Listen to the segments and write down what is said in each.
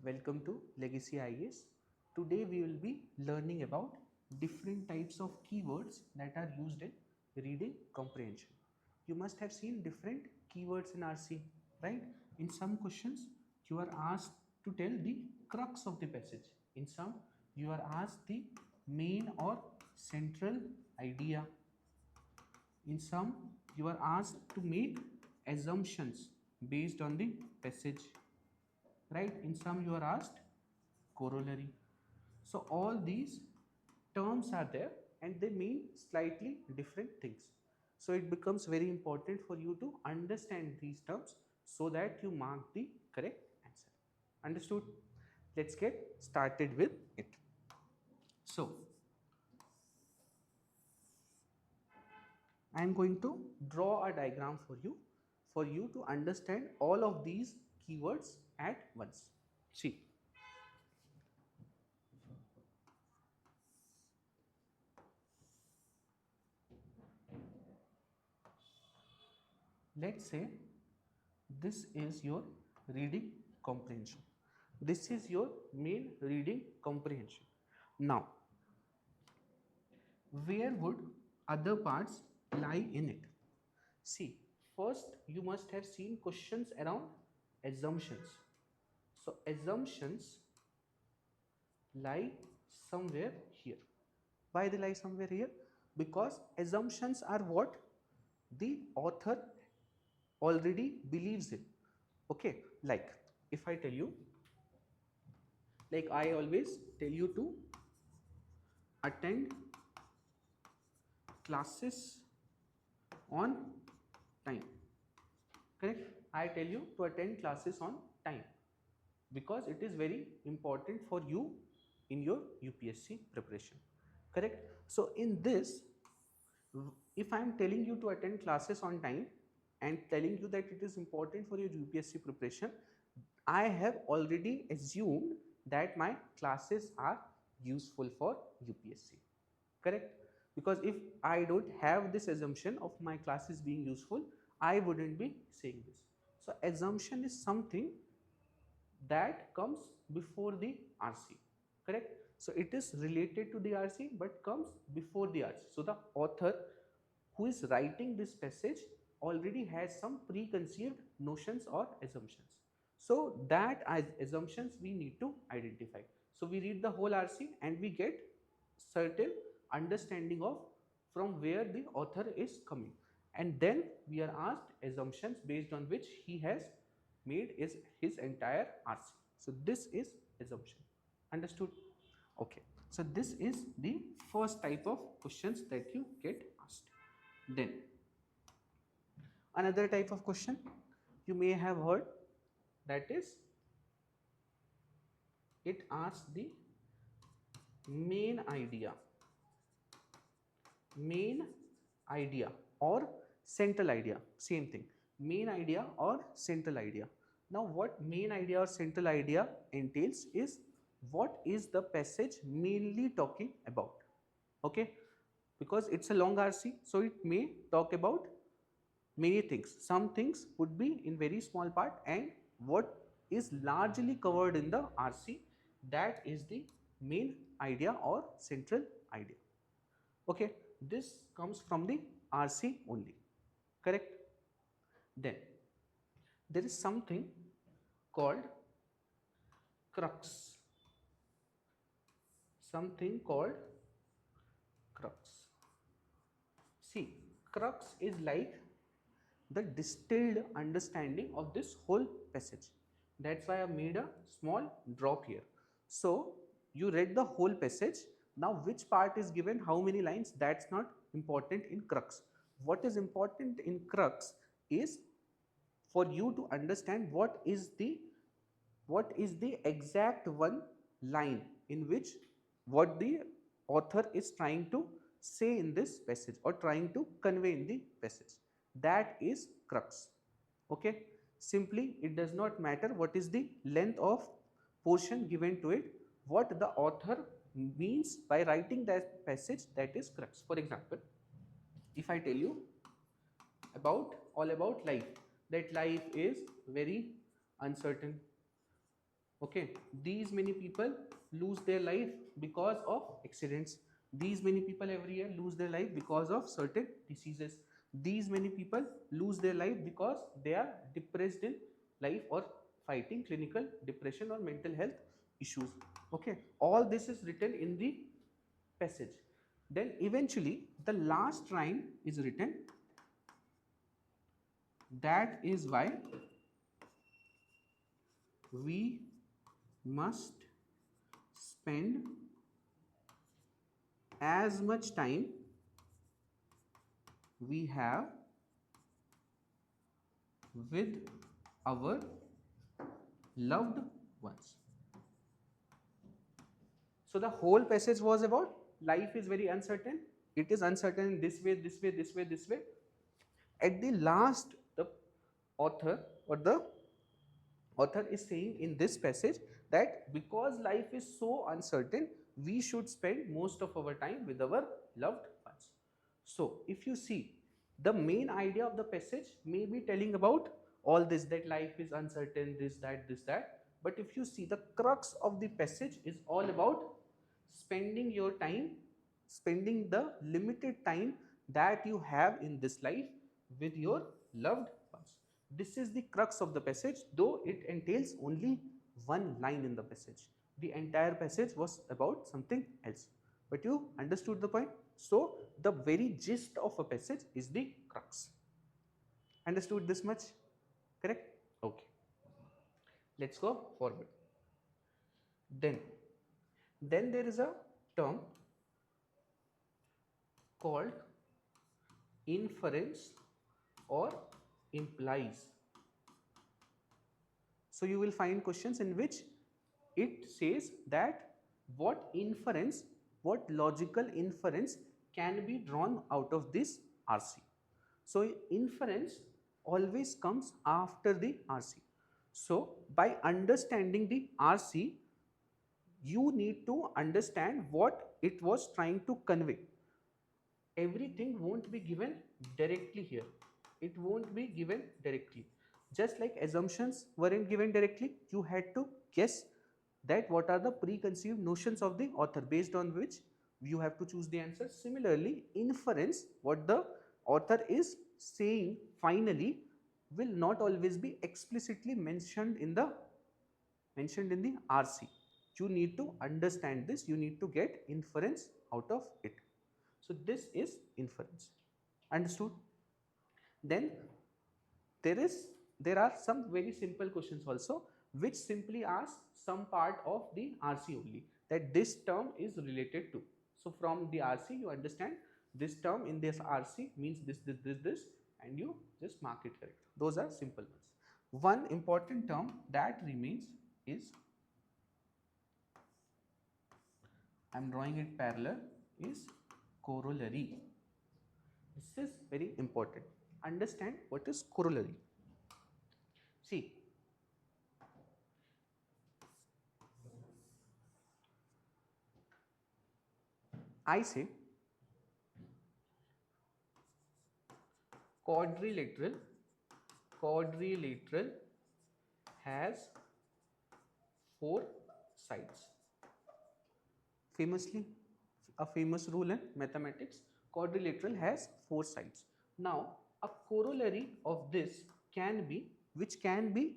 welcome to Legacy IAS. Today we will be learning about different types of keywords that are used in reading comprehension. You must have seen different keywords in RC, right? In some questions you are asked to tell the crux of the passage. In some you are asked the main or central idea. In some you are asked to make assumptions based on the passage, right? In some you are asked corollary. So all these terms are there and they mean slightly different things. So it becomes very important for you to understand these terms so that you mark the correct answer. Understood? Let's get started with it. So I am going to draw a diagram for you to understand all of these keywords at once. See, let's say this is your reading comprehension. This is your main reading comprehension. Now, where would other parts lie in it? See, first you must have seen questions around assumptions. So assumptions lie somewhere here. Why they lie somewhere here? Because assumptions are what the author already believes in. Okay, like if I tell you, like I always tell you to attend classes on time, correct? I tell you to attend classes on time because it is very important for you in your UPSC preparation, correct? So in this, if I am telling you to attend classes on time and telling you that it is important for your UPSC preparation, I have already assumed that my classes are useful for UPSC, correct? Because if I don't have this assumption of my classes being useful, I wouldn't be saying this. So assumption is something that comes before the RC, correct? So it is related to the RC but comes before the RC. So the author who is writing this passage already has some preconceived notions or assumptions. So that as assumptions we need to identify. So we read the whole RC and we get certain understanding of from where the author is coming, and then we are asked assumptions based on which he has made is his entire RC. So this is assumption. Understood? Okay. So this is the first type of questions that you get asked. Then another type of question you may have heard, that is it asks the main idea or central idea. Same thing, main idea or central idea. Now what main idea or central idea entails is what is the passage mainly talking about. Okay, because it's a long RC, so it may talk about many things. Some things would be in very small part, and what is largely covered in the RC, that is the main idea or central idea. Okay, this comes from the RC only, correct? Then there is something called crux. Something called crux. See, crux is like the distilled understanding of this whole passage. That's why I made a small drop here. So you read the whole passage. Now which part is given, how many lines, that's not important in crux. What is important in crux is for you to understand what is the exact one line in which what the author is trying to say in this passage or trying to convey in the passage. That is crux. Okay, simply it does not matter what is the length of portion given to it. What the author means by writing that passage, that is crux. For example, if I tell you all about life, that life is very uncertain. Okay, these many people lose their life because of accidents. These many people every year lose their life because of certain diseases. These many people lose their life because they are depressed in life or fighting clinical depression or mental health issues. Okay, all this is written in the passage. Then eventually the last line is written, that is why we must spend as much time we have with our loved ones. So the whole passage was about life is very uncertain. It is uncertain in this way, this way, this way, this way. At the last, the author or the author is saying in this passage that because life is so uncertain, we should spend most of our time with our loved ones. So if you see, the main idea of the passage may be telling about all this, that life is uncertain, this that, but if you see, the crux of the passage is all about spending your time, spending the limited time that you have in this life with your loved ones. This is the crux of the passage, though it entails only one line in the passage. The entire passage was about something else, but you understood the point. So the very gist of a passage is the crux. Understood this much? Correct? Okay. Let's go forward. Then there is a term called inference or implies. So you will find questions in which it says that what inference, what logical inference can be drawn out of this RC. So inference always comes after the RC. So by understanding the RC, you need to understand what it was trying to convey. Everything won't be given directly here. It won't be given directly. Just like assumptions weren't given directly, you had to guess that what are the preconceived notions of the author based on which you have to choose the answer. Similarly, inference, what the author is saying finally, will not always be explicitly mentioned in the RC. You need to understand this, you need to get inference out of it. So this is inference. Understood? Then there are some very simple questions also which simply ask some part of the RC only, that this term is related to. So from the RC you understand this term in this RC means this, and you just mark it correct. Those are simple ones. One important term that remains is, I am drawing it parallel, is corollary. This is very important. Understand what is corollary. See, I say quadrilateral has 4 sides. Famously, a famous rule in mathematics, quadrilateral has 4 sides. Now, a corollary of this can be, which can be,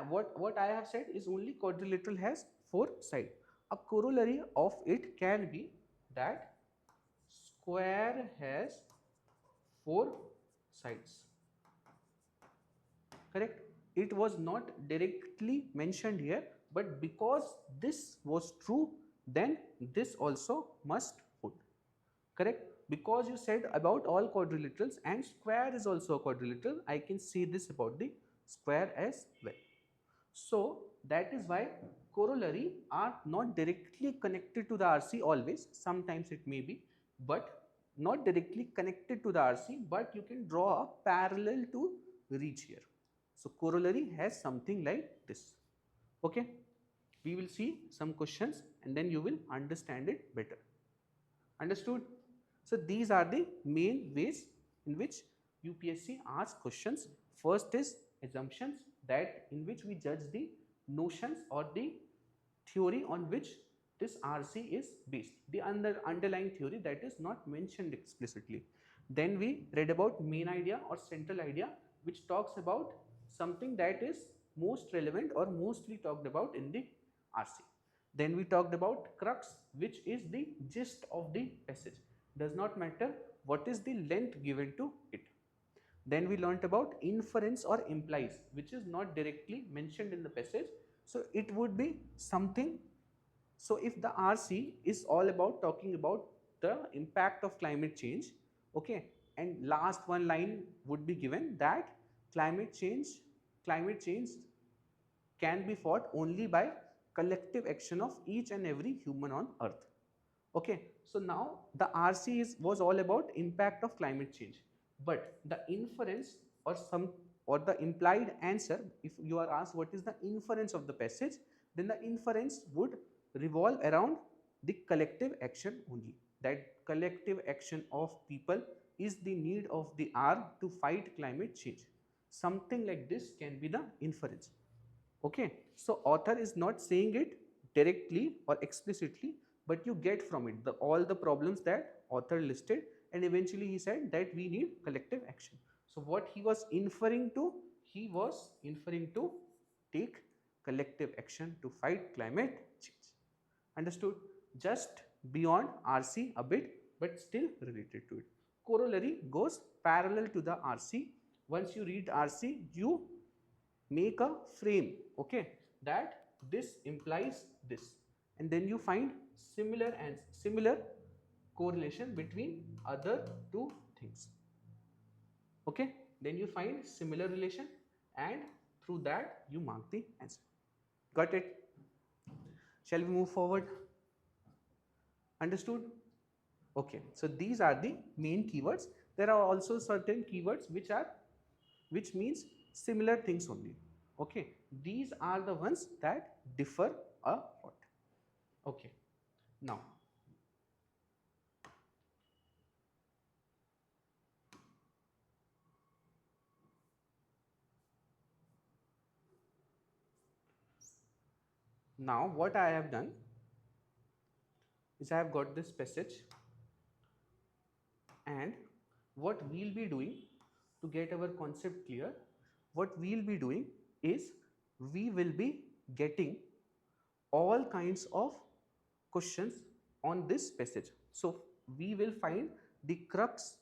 what I have said is only quadrilateral has 4 sides. A corollary of it can be that square has 4 sides. Correct? It was not directly mentioned here, but because this was true, then this also must hold. Correct? Because you said about all quadrilaterals and square is also a quadrilateral, I can say this about the square as well. So that is why corollary are not directly connected to the RC always. Sometimes it may be, but not directly connected to the RC, but you can draw a parallel to reach here. So corollary has something like this. Okay, we will see some questions and then you will understand it better. Understood? So these are the main ways in which UPSC asks questions. First is assumptions, that in which we judge the notions or the theory on which this RC is based, the underlying theory that is not mentioned explicitly. Then we read about main idea or central idea, which talks about something that is most relevant or mostly talked about in the RC. Then we talked about crux, which is the gist of the passage. Does not matter what is the length given to it. Then we learnt about inference or implies, which is not directly mentioned in the passage. So it would be something. So if the RC is all about talking about the impact of climate change, okay, and last one line would be given that climate change can be fought only by collective action of each and every human on earth. Okay, so now the RC was all about impact of climate change, but the inference or the implied answer, if you are asked what is the inference of the passage, then the inference would revolve around the collective action only. That collective action of people is the need of the hour to fight climate change. Something like this can be the inference. Okay, so author is not saying it directly or explicitly, but you get from it all the problems that author listed, and eventually he said that we need collective action. So what he was inferring to, he was inferring to take collective action to fight climate change. Understood? Just beyond RC a bit, but still related to it. Corollary goes parallel to the RC. Once you read RC, you make a frame, okay, that this implies this, and then you find similar correlation between other two things. Okay, then you find similar relation, and through that you mark the answer. Got it? Shall we move forward? Understood? Okay, so these are the main keywords. There are also certain keywords which means similar things only. Okay, these are the ones that differ a lot. Okay, now what I have done is I have got this passage, and what we'll be doing to get our concept clear, what we'll be doing is we will be getting all kinds of questions on this passage. So we will find the crux,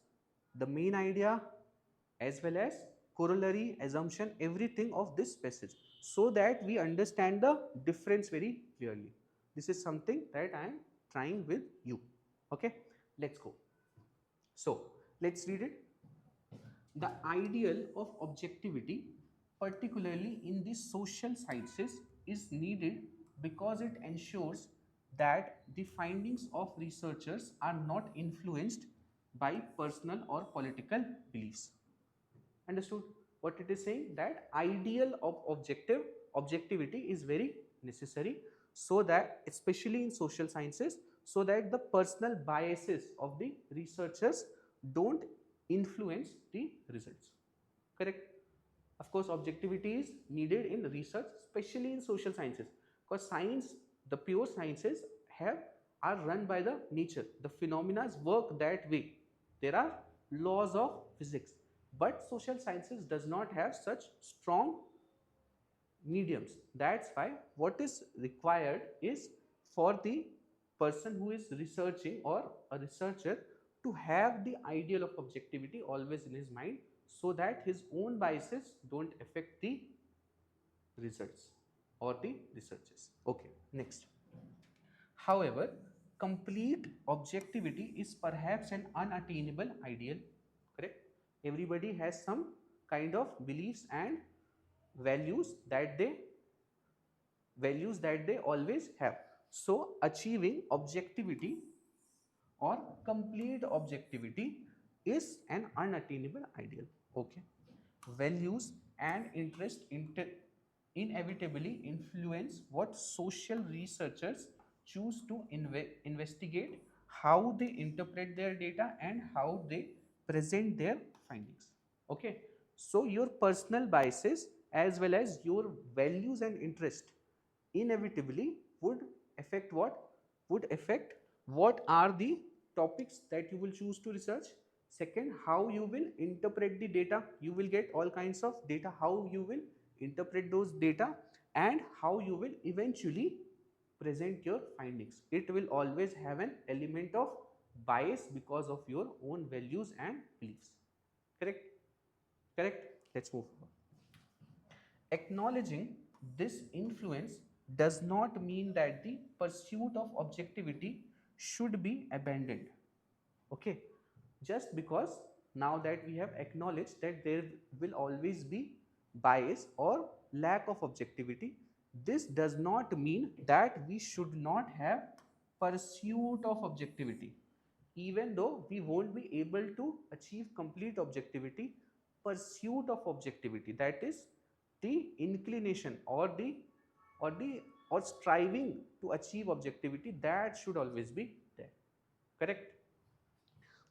the main idea, as well as corollary, assumption, everything of this passage, so that we understand the difference very clearly. This is something that I am trying with you. Okay, let's go. So let's read it. The ideal of objectivity, particularly in the social sciences, is needed because it ensures that the findings of researchers are not influenced by personal or political beliefs. Understood? What it is saying, that ideal of objectivity is very necessary, so that especially in social sciences, so that the personal biases of the researchers don't influence the results. Correct? Of course, objectivity is needed in research, especially in social sciences, because science, the pure sciences are run by the nature. The phenomena work that way. There are laws of physics, but social sciences does not have such strong mediums. That's why what is required is for the person who is researching or a researcher to have the ideal of objectivity always in his mind, so that his own biases don't affect the results or the researches. Okay, next. However, complete objectivity is perhaps an unattainable ideal. Correct? Everybody has some kind of beliefs and values that they always have. So achieving objectivity or complete objectivity is an unattainable ideal. Okay, values and interest inevitably influence what social researchers choose to investigate, how they interpret their data, and how they present their findings. Okay, so your personal biases as well as your values and interest inevitably would affect what? Would affect what are the topics that you will choose to research. Second, how you will interpret the data. You will get all kinds of data, how you will interpret those data, and how you will eventually present your findings. It will always have an element of bias because of your own values and beliefs. Correct? Correct? Let's move forward. Acknowledging this influence does not mean that the pursuit of objectivity should be abandoned. Okay, just because now that we have acknowledged that there will always be bias or lack of objectivity, this does not mean that we should not have pursuit of objectivity. Even though we won't be able to achieve complete objectivity, pursuit of objectivity, that is the inclination or striving to achieve objectivity, that should always be there. Correct?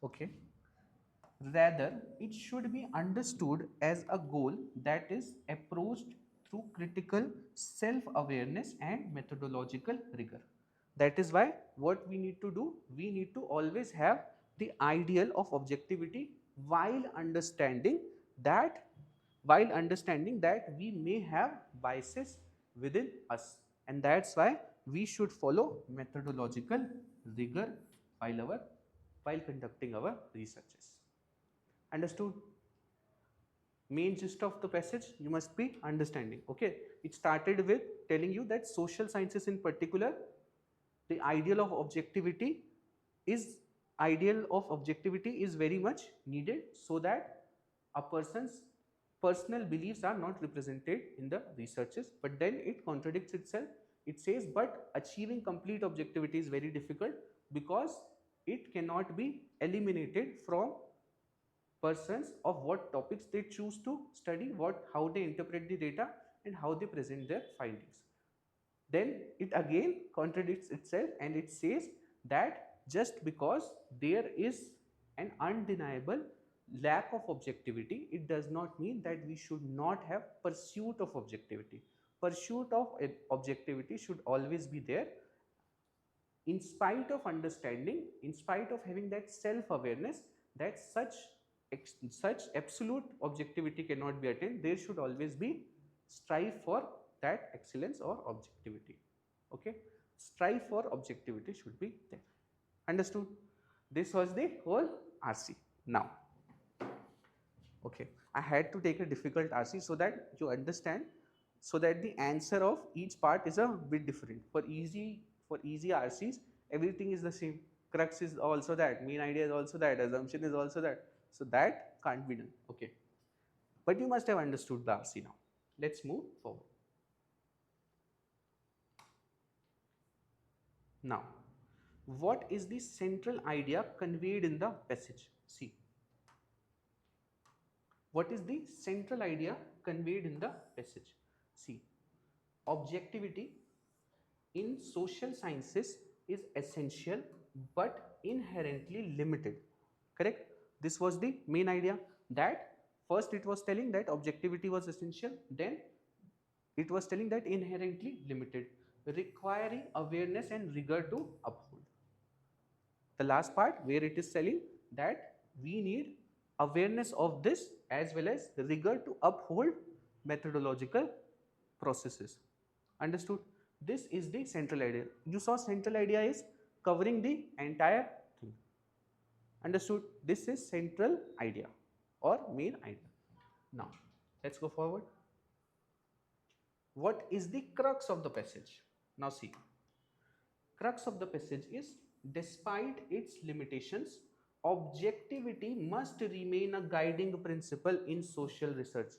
Okay. Rather, it should be understood as a goal that is approached through critical self awareness and methodological rigor. That is why what we need to do, we need to always have the ideal of objectivity while understanding that we may have biases within us, and that's why we should follow methodological rigor while conducting our researches. Understood? Main gist of the passage you must be understanding. Okay, it started with telling you that social sciences in particular, the ideal of objectivity is very much needed, so that a person's personal beliefs are not represented in the researches. But then it contradicts itself. It says, but achieving complete objectivity is very difficult because it cannot be eliminated from persons of what topics they choose to study, how they interpret the data, and how they present their findings. Then it again contradicts itself, and it says that just because there is an undeniable lack of objectivity, it does not mean that we should not have pursuit of objectivity. Pursuit of objectivity should always be there, in spite of understanding, in spite of having that self-awareness that such absolute objectivity cannot be attained. There should always be strive for that excellence or objectivity. Okay, strive for objectivity should be there. Understood? This was the whole RC. Now, okay, I had to take a difficult RC so that you understand, so that the answer of each part is a bit different. For easy RCs, everything is the same. Crux is also that, main idea is also that, assumption is also that. So that can't be done. Okay, but you must have understood the RC now. Let's move forward. Now, what is the central idea conveyed in the passage? See, what is the central idea conveyed in the passage? See, objectivity in social sciences is essential but inherently limited. Correct? This was the main idea, that first it was telling that objectivity was essential, then it was telling that inherently limited, requiring awareness and rigor to uphold. The last part where it is telling that we need awareness of this as well as rigor to uphold methodological processes. Understood? This is the central idea. You saw central idea is covering the entire thing. Understood? This is central idea or main idea. Now, let's go forward. What is the crux of the passage? Now see, crux of the passage is, despite its limitations, objectivity must remain a guiding principle in social research.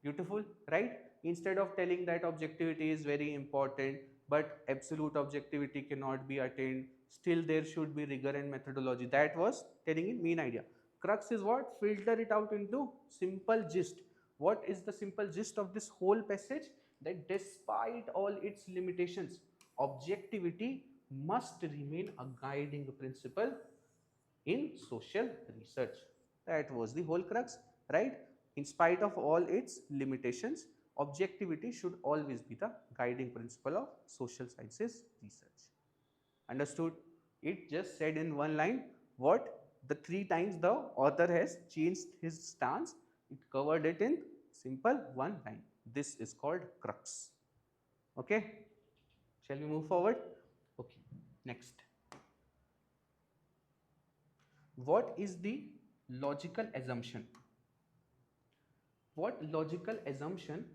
Beautiful, right? Instead of telling that objectivity is very important but absolute objectivity cannot be attained, still there should be rigor and methodology. That was telling in main idea. Crux is what? Filter it out into simple gist. What is the simple gist of this whole passage? That despite all its limitations, objectivity must remain a guiding principle in social research. That was the whole crux, right? In spite of all its limitations, objectivity should always be the guiding principle of social sciences research. Understood? It just said in one line what the 3 times the author has changed his stance. It covered it in simple one line. This is called crux. Okay? Shall we move forward? Okay. Next. What is the logical assumption? What logical assumption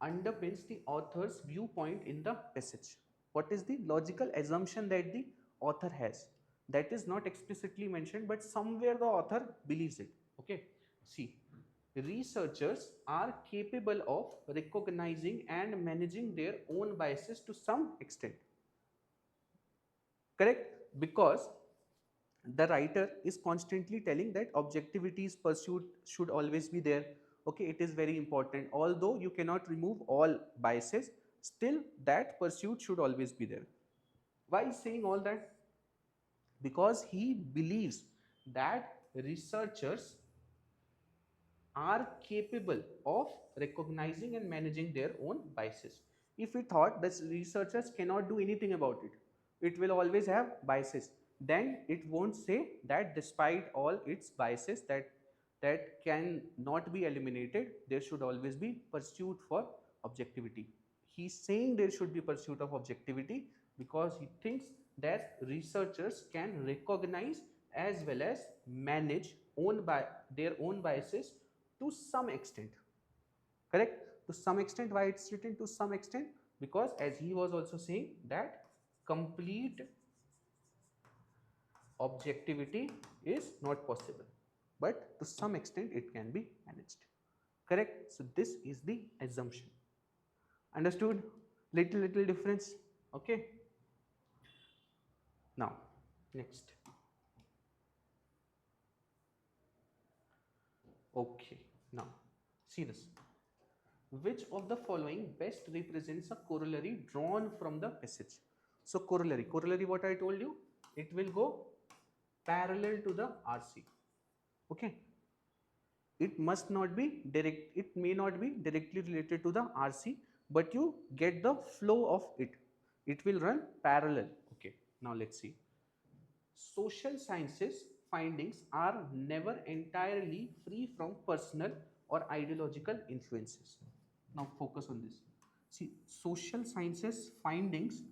underpins the author's viewpoint in the passage? What is the logical assumption that the author has? That is not explicitly mentioned, but somewhere the author believes it. Okay. See, researchers are capable of recognizing and managing their own biases to some extent. Correct? Because the writer is constantly telling that objectivity's pursuit should always be there. Okay, it is very important. Although you cannot remove all biases, still that pursuit should always be there. Why is saying all that? Because he believes that researchers are capable of recognizing and managing their own biases. If we thought that researchers cannot do anything about it, it will always have biases, then it won't say that despite all its biases that can not be eliminated, there should always be pursuit for objectivity. He's saying there should be pursuit of objectivity because he thinks that researchers can recognize as well as manage their own biases to some extent. Correct? To some extent. Why it's written to some extent? Because as he was also saying that complete objectivity is not possible, but to some extent it can be managed. Correct? So this is the assumption. Understood? Little difference. Okay. Now next. Okay, now see this. Which of the following best represents a corollary drawn from the passage? So corollary, what I told you, it will go parallel to the RC. Okay, it must not be direct, it may not be directly related to the RC, but you get the flow of it. It will run parallel. Okay, now let's see. Social sciences findings are never entirely free from personal or ideological influences. Now focus on this. See, social sciences findings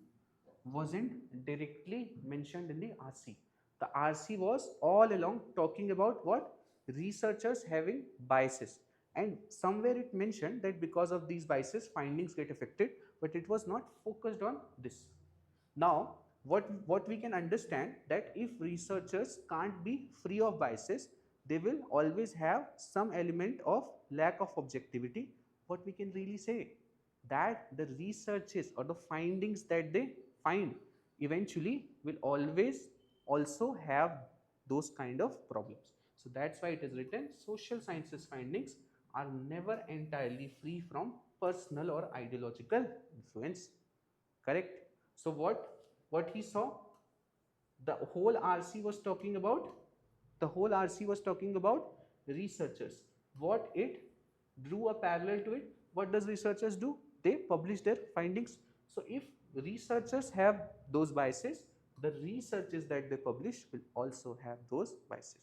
wasn't directly mentioned in the RC. The RC was all along talking about what? Researchers having biases. And somewhere it mentioned that because of these biases, findings get affected, but it was not focused on this. Now, what we can understand that if researchers can't be free of biases, they will always have some element of lack of objectivity. What we can really say that the researches or the findings that they find eventually will always also have those kind of problems. So that's why it is written social sciences findings are never entirely free from personal or ideological influence. Correct? So what he saw, the whole RC was talking about, researchers. What it drew a parallel to it, what does researchers do? They publish their findings. So if researchers have those biases, the researches that they publish will also have those biases.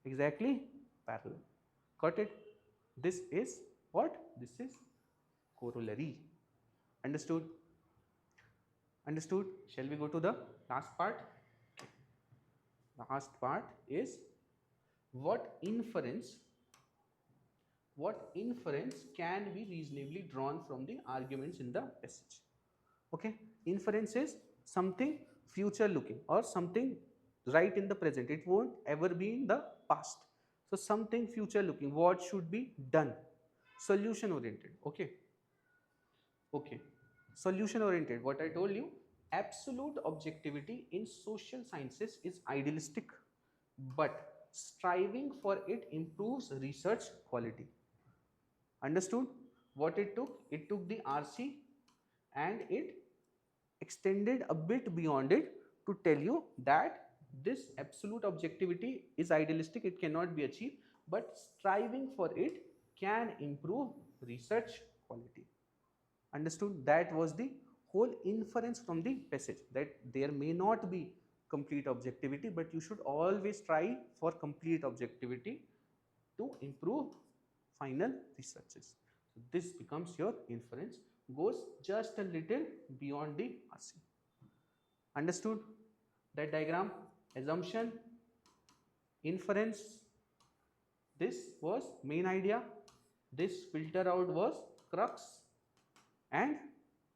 Exactly parallel. Got it? This is what? This is corollary. Understood? Understood? Shall we go to the last part? Last part is what inference can be reasonably drawn from the arguments in the passage. Okay, inference is something future looking or something right in the present. It won't ever be in the past. So something future looking, what should be done? Solution oriented. Okay, solution oriented. What I told you, absolute objectivity in social sciences is idealistic, but striving for it improves research quality. Understood? What it took? It took the RC and it extended a bit beyond it to tell you that this absolute objectivity is idealistic, it cannot be achieved, but striving for it can improve research quality. Understood? That was the whole inference from the passage, that there may not be complete objectivity, but you should always try for complete objectivity to improve final researches. So this becomes your inference, goes just a little beyond the RC. Understood that diagram? Assumption, inference, this was main idea, this filter out was crux, and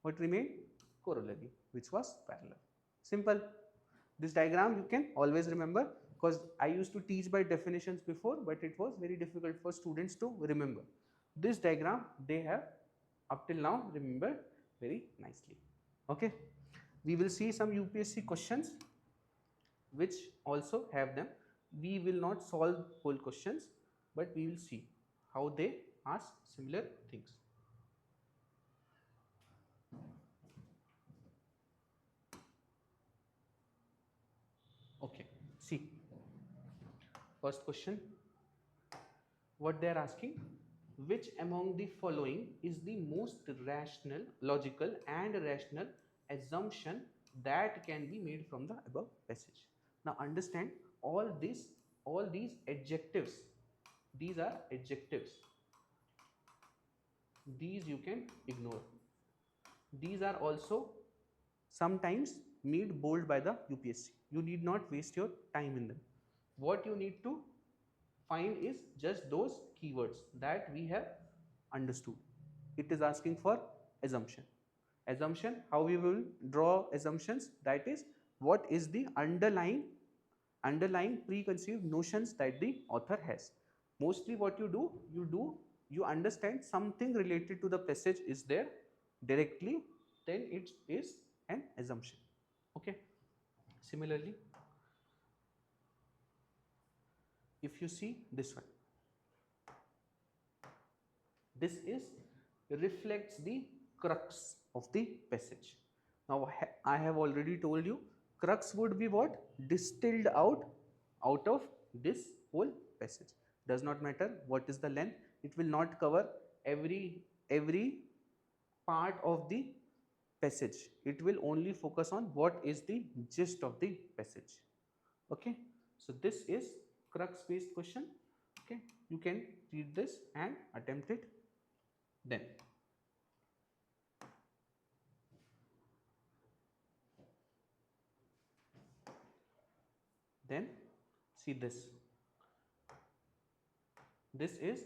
what remained? Corollary, which was parallel. Simple. This diagram you can always remember, because I used to teach by definitions before, but it was very difficult for students to remember. This diagram they have up till now remembered very nicely. Okay, we will see some UPSC questions which also have them. We will not solve whole questions, but we will see how they ask similar things. Okay, see, first question, what they are asking: which among the following is the most rational, logical and rational assumption that can be made from the above passage? Now understand, all these adjectives, these are adjectives, these you can ignore. These are also sometimes made bold by the UPSC. You need not waste your time in them. What you need to find is just those keywords that we have understood. It is asking for assumption. Assumption, how we will draw assumptions, that is what is the underlying preconceived notions that the author has. Mostly what you do, you understand something related to the passage is there directly, then it is an assumption. Okay, similarly, if you see this one, this is reflects the crux of the passage. Now I have already told you, crux would be what? Distilled out of this whole passage. Does not matter what is the length, it will not cover every part of the passage. It will only focus on what is the gist of the passage. Okay, so this is crux based question. Okay, you can read this and attempt it. Then see this. This is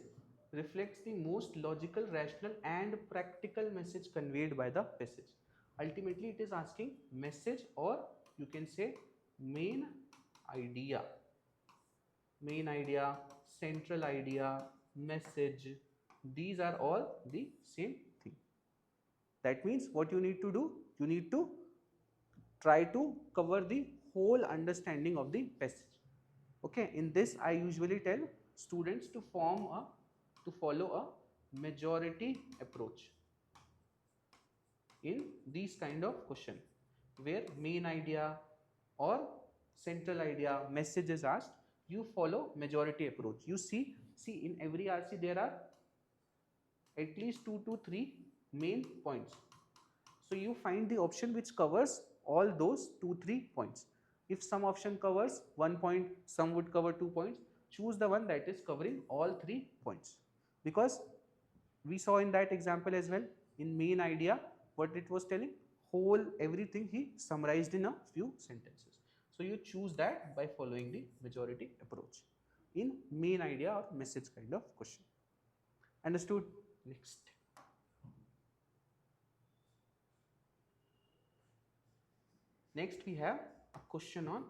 reflects the most logical, rational and practical message conveyed by the passage. Ultimately it is asking message, or you can say main idea, central idea, message. These are all the same thing. That means what you need to do, you need to try to cover the whole understanding of the passage. Okay, in this I usually tell students to follow a majority approach in these kind of question, where main idea or central idea, message is asked. You follow majority approach. You see in every RC there are at least 2 to 3 main points. So you find the option which covers all those 2-3 points. If some option covers 1 point, some would cover 2 points, choose the one that is covering all 3 points. Because we saw in that example as well, in main idea, what it was telling, whole everything he summarized in a few sentences. So you choose that by following the majority approach in main idea or message kind of question. Understood? Next. Next we have a question on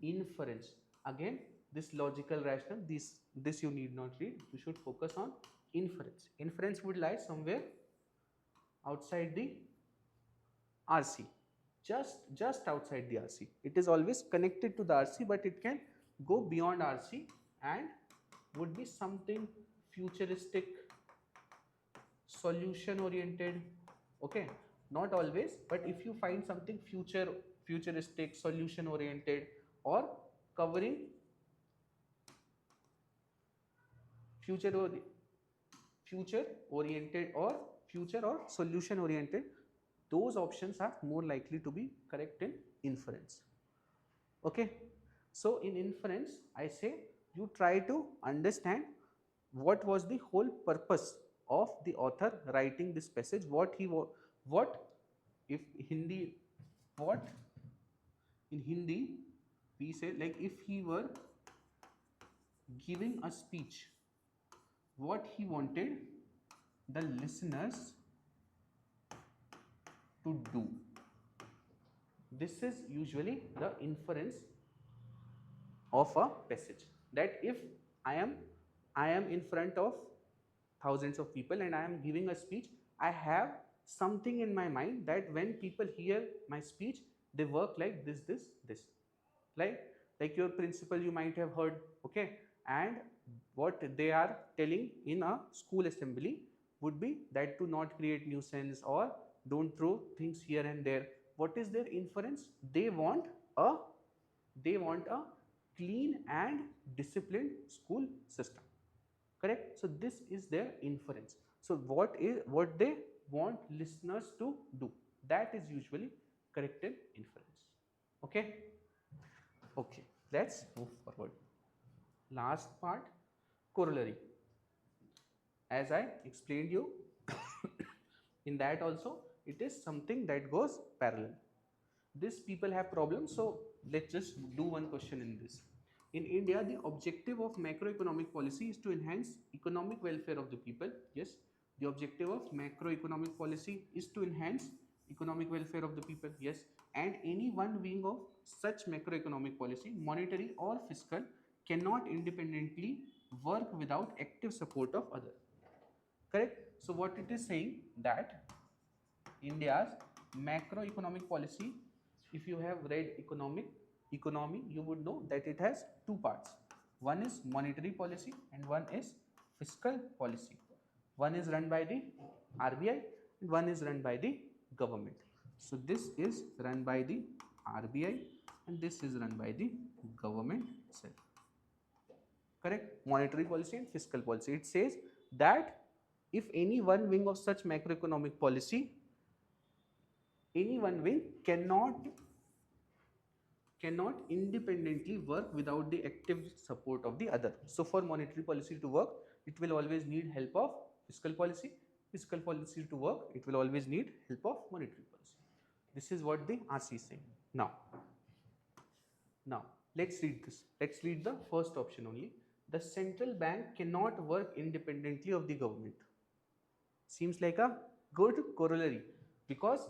inference. Again, this logical, rational, this you need not read. You should focus on inference. Inference would lie somewhere outside the RC, just outside the RC. It is always connected to the RC, but it can go beyond RC and would be something futuristic, solution oriented. Okay, not always, but if you find something futuristic, solution oriented, or covering future or future oriented or future or solution oriented, those options are more likely to be correct in inference. Okay, so in inference I say you try to understand what was the whole purpose of the author writing this passage, what if Hindi, what in Hindi we say, like if he were giving a speech, what he wanted the listeners to do. This is usually the inference of a passage, that if I am in front of thousands of people and I am giving a speech, I have something in my mind that when people hear my speech, they work like this, like your principal you might have heard, okay, and what they are telling in a school assembly would be that to not create nuisance or don't throw things here and there. What is their inference? They want a clean and disciplined school system, correct? So this is their inference. So what they want listeners to do, that is usually corrected inference. Okay, okay, let's move forward. Last part, corollary. As I explained you in that also it is something that goes parallel. This people have problems, so let's just do one question in this. In India, the objective of macroeconomic policy is to enhance economic welfare of the people. Yes, the objective of macroeconomic policy is to enhance economic welfare of the people. Yes, and any one wing of such macroeconomic policy, monetary or fiscal, cannot independently work without active support of other. Correct? So what it is saying, that India's macroeconomic policy, if you have read economy, you would know that it has two parts. One is monetary policy and one is fiscal policy. One is run by the RBI and one is run by the government. So this is run by the RBI and this is run by the government itself. Correct? Monetary policy and fiscal policy. It says that if any one wing of such macroeconomic policy, any one wing cannot independently work without the active support of the other. So for monetary policy to work, it will always need help of fiscal policy. Fiscal policy to work, it will always need help of monetary policy. This is what the RC is saying. Now let's read this. Let's read the first option only. The central bank cannot work independently of the government. Seems like a good corollary, because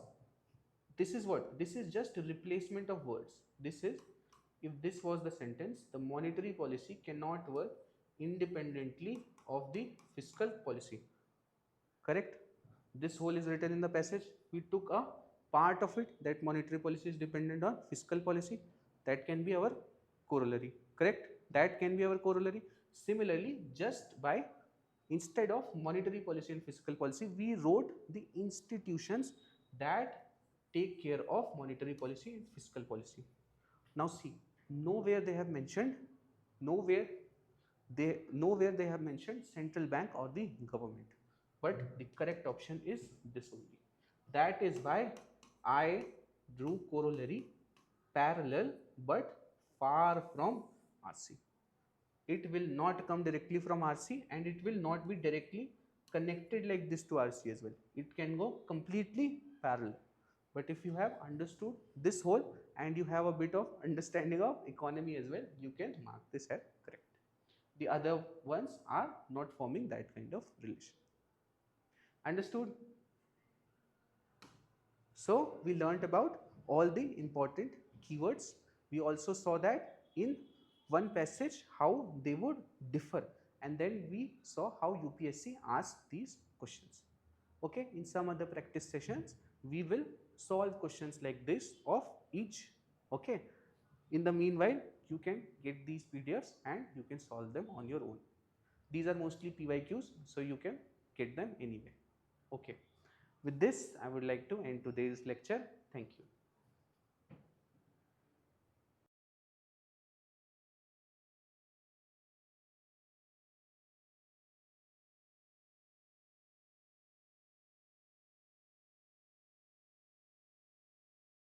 this is what? This is just a replacement of words. This is, if this was the sentence, the monetary policy cannot work independently of the fiscal policy. Correct? This whole is written in the passage. We took a part of it, that monetary policy is dependent on fiscal policy. That can be our corollary. Correct? That can be our corollary. Similarly, just by, instead of monetary policy and fiscal policy, we wrote the institutions that take care of monetary policy and fiscal policy. Now see, nowhere they have mentioned central bank or the government, but the correct option is this only. That is why I drew corollary parallel but far from RC. It will not come directly from RC and it will not be directly connected like this to RC as well. It can go completely parallel. But if you have understood this whole and you have a bit of understanding of economy as well, you can mark this as correct. The other ones are not forming that kind of relation. Understood? So we learnt about all the important keywords. We also saw that in one passage how they would differ, and then we saw how UPSC asks these questions. Okay, in some other practice sessions we will solve questions like this of each. Okay, in the meanwhile you can get these PDFs and you can solve them on your own. These are mostly PYQs, so you can get them anyway. Okay, with this I would like to end today's lecture. Thank you.